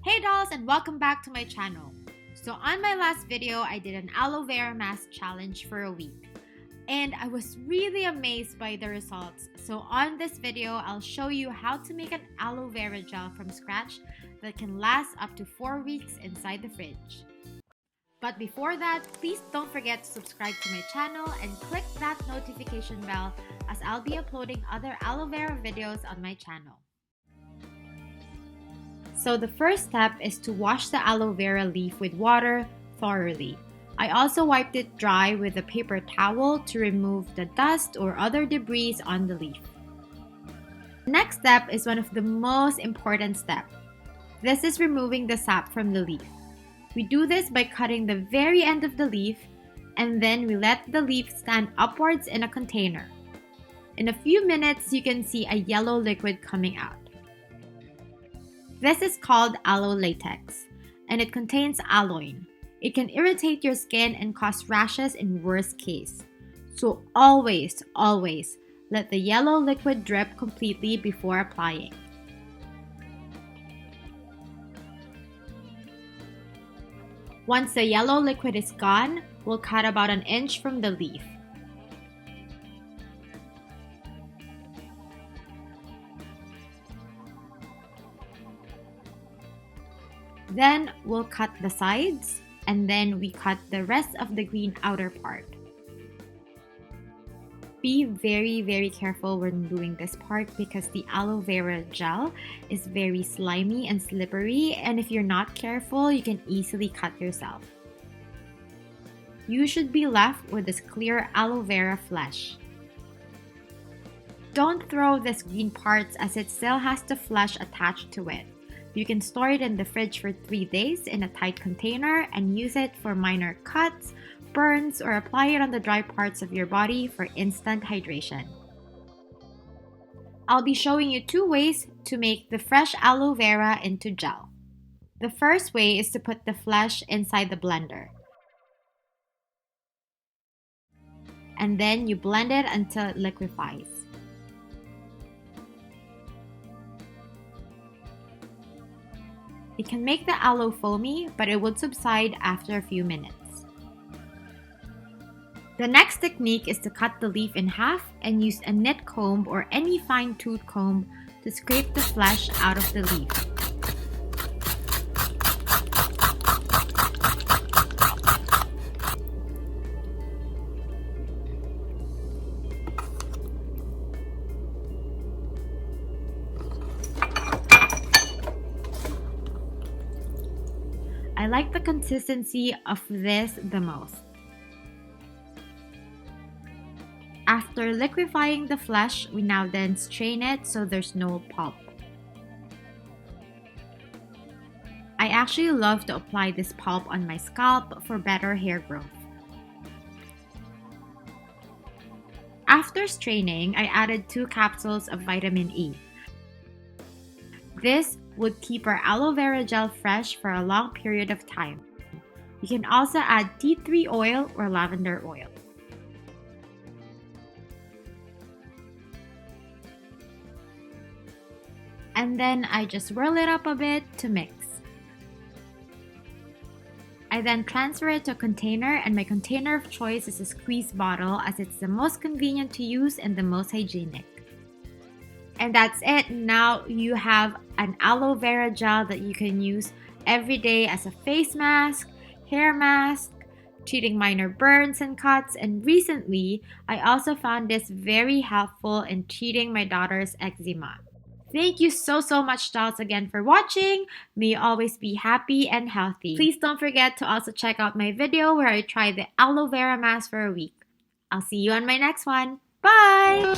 Hey dolls, and welcome back to my channel. So on my last video, I did an aloe vera mask challenge for a week. And I was really amazed by the results. So on this video, I'll show you how to make an aloe vera gel from scratch that can last up to 4 weeks inside the fridge. But before that, please don't forget to subscribe to my channel and click that notification bell as I'll be uploading other aloe vera videos on my channel. So the first step is to wash the aloe vera leaf with water thoroughly. I also wiped it dry with a paper towel to remove the dust or other debris on the leaf. The next step is one of the most important steps. This is removing the sap from the leaf. We do this by cutting the very end of the leaf, and then we let the leaf stand upwards in a container. In a few minutes, you can see a yellow liquid coming out. This is called aloe latex, and it contains aloin. It can irritate your skin and cause rashes in worst case. So always let the yellow liquid drip completely before applying. Once the yellow liquid is gone, we'll cut about 1 inch from the leaf. Then we'll cut the sides, and then we cut the rest of the green outer part. Be very careful when doing this part because the aloe vera gel is very slimy and slippery, and if you're not careful, you can easily cut yourself. You should be left with this clear aloe vera flesh. Don't throw this green parts as it still has the flesh attached to it. You can store it in the fridge for 3 days in a tight container and use it for minor cuts, burns, or apply it on the dry parts of your body for instant hydration. I'll be showing you 2 ways to make the fresh aloe vera into gel. The first way is to put the flesh inside the blender. And then you blend it until it liquefies. It can make the aloe foamy, but it would subside after a few minutes. The next technique is to cut the leaf in half and use a nit comb or any fine-toothed comb to scrape the flesh out of the leaf. I like the consistency of this the most. After liquefying the flesh, we now then strain it so there's no pulp. I actually love to apply this pulp on my scalp for better hair growth. After straining, I added 2 capsules of vitamin E. This would keep our aloe vera gel fresh for a long period of time. You can also add tea tree oil or lavender oil. And then I just swirl it up a bit to mix. I then transfer it to a container, and my container of choice is a squeeze bottle as it's the most convenient to use and the most hygienic. And that's it. Now you have an aloe vera gel that you can use every day as a face mask, hair mask, treating minor burns and cuts. And recently, I also found this very helpful in treating my daughter's eczema. Thank you so much, dolls, again for watching. May you always be happy and healthy. Please don't forget to also check out my video where I tried the aloe vera mask for a week. I'll see you on my next one. Bye!